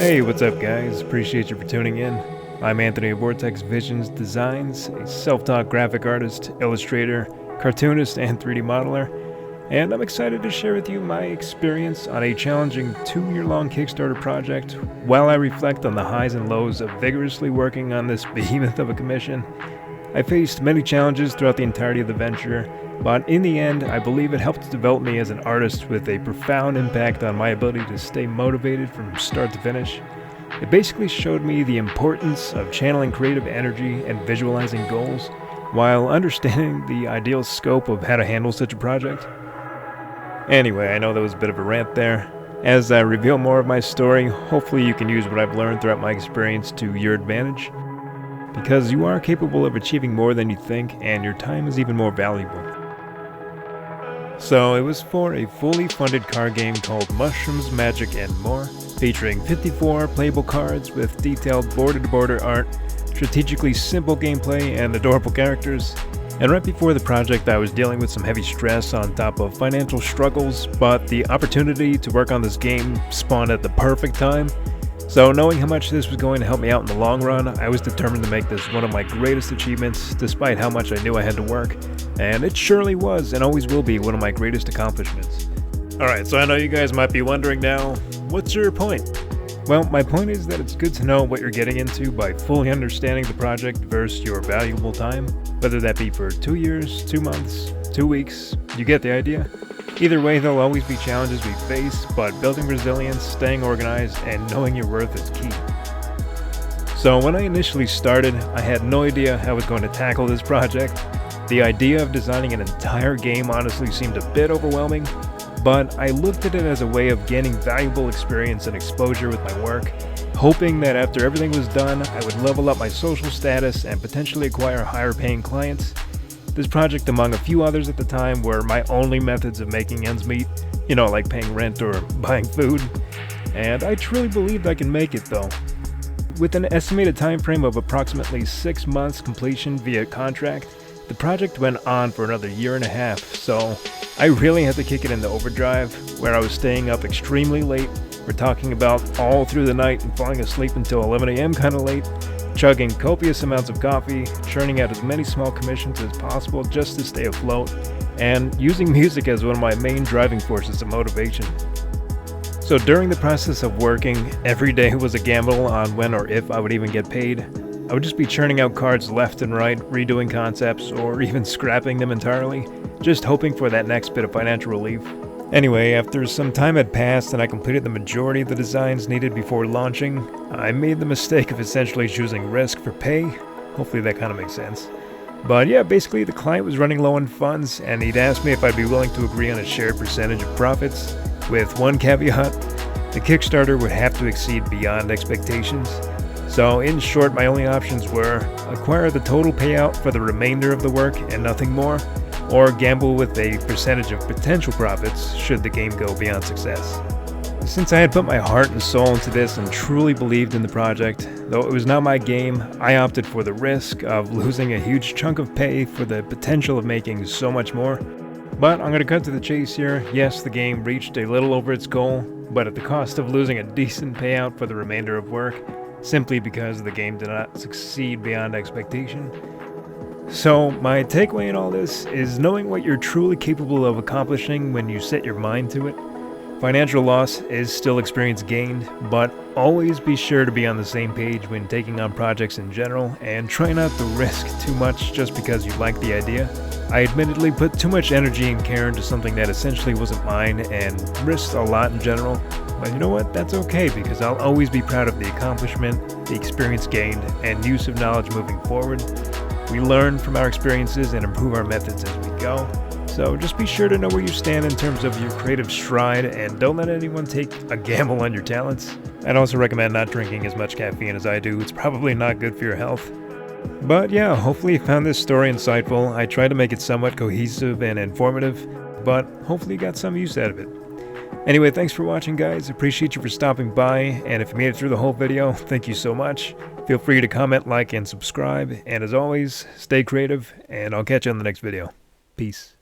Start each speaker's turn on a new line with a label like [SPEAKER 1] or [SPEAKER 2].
[SPEAKER 1] Hey, what's up guys? Appreciate you for tuning in. I'm Anthony of Vortex Visions Designs, a self-taught graphic artist, illustrator, cartoonist, and 3D modeler, and I'm excited to share with you my experience on a challenging 2-year-long Kickstarter project while I reflect on the highs and lows of vigorously working on this behemoth of a commission. I faced many challenges throughout the entirety of the venture, but in the end, I believe it helped develop me as an artist with a profound impact on my ability to stay motivated from start to finish. It basically showed me the importance of channeling creative energy and visualizing goals, while understanding the ideal scope of how to handle such a project. Anyway, I know that was a bit of a rant there. As I reveal more of my story, hopefully you can use what I've learned throughout my experience to your advantage, because you are capable of achieving more than you think, and your time is even more valuable. So it was for a fully funded card game called Mushrooms, Magic, and More, featuring 54 playable cards with detailed border-to-border art, strategically simple gameplay, and adorable characters. And right before the project, I was dealing with some heavy stress on top of financial struggles, but the opportunity to work on this game spawned at the perfect time. So knowing how much this was going to help me out in the long run, I was determined to make this one of my greatest achievements, despite how much I knew I had to work. And it surely was, and always will be, one of my greatest accomplishments. Alright, so I know you guys might be wondering now, what's your point? Well, my point is that it's good to know what you're getting into by fully understanding the project versus your valuable time, whether that be for 2 years, 2 months, 2 weeks, you get the idea? Either way, there'll always be challenges we face, but building resilience, staying organized, and knowing your worth is key. So when I initially started, I had no idea how I was going to tackle this project. The idea of designing an entire game honestly seemed a bit overwhelming, but I looked at it as a way of gaining valuable experience and exposure with my work, hoping that after everything was done, I would level up my social status and potentially acquire higher paying clients. This project, among a few others at the time, were my only methods of making ends meet, like paying rent or buying food, and I truly believed I can make it though. With an estimated time frame of approximately 6 months completion via contract, the project went on for another 1.5 years, so I really had to kick it into overdrive, where I was staying up extremely late. We're talking about all through the night and falling asleep until 11 a.m. kinda late, chugging copious amounts of coffee, churning out as many small commissions as possible just to stay afloat, and using music as one of my main driving forces of motivation. So during the process of working, every day was a gamble on when or if I would even get paid. I would just be churning out cards left and right, redoing concepts, or even scrapping them entirely, just hoping for that next bit of financial relief. Anyway, after some time had passed and I completed the majority of the designs needed before launching, I made the mistake of essentially choosing risk for pay. Hopefully that kind of makes sense. But yeah, basically the client was running low on funds, and he'd asked me if I'd be willing to agree on a shared percentage of profits, with one caveat: the Kickstarter would have to exceed beyond expectations. So in short, my only options were acquire the total payout for the remainder of the work and nothing more, or gamble with a percentage of potential profits should the game go beyond success. Since I had put my heart and soul into this and truly believed in the project, though it was not my game, I opted for the risk of losing a huge chunk of pay for the potential of making so much more. But I'm going to cut to the chase here. Yes, the game reached a little over its goal, but at the cost of losing a decent payout for the remainder of work, simply because the game did not succeed beyond expectation. So my takeaway in all this is knowing what you're truly capable of accomplishing when you set your mind to it. Financial loss is still experience gained, but always be sure to be on the same page when taking on projects in general, and try not to risk too much just because you like the idea. I admittedly put too much energy and care into something that essentially wasn't mine, and risked a lot in general. But you know what? That's okay, because I'll always be proud of the accomplishment, the experience gained, and use of knowledge moving forward. We learn from our experiences and improve our methods as we go. So just be sure to know where you stand in terms of your creative stride, and don't let anyone take a gamble on your talents. I'd also recommend not drinking as much caffeine as I do. It's probably not good for your health. But yeah, hopefully you found this story insightful. I tried to make it somewhat cohesive and informative, but hopefully you got some use out of it. Anyway, thanks for watching guys. Appreciate you for stopping by, and if you made it through the whole video, thank you so much. Feel free to comment, like, and subscribe, and as always, stay creative, and I'll catch you on the next video. Peace.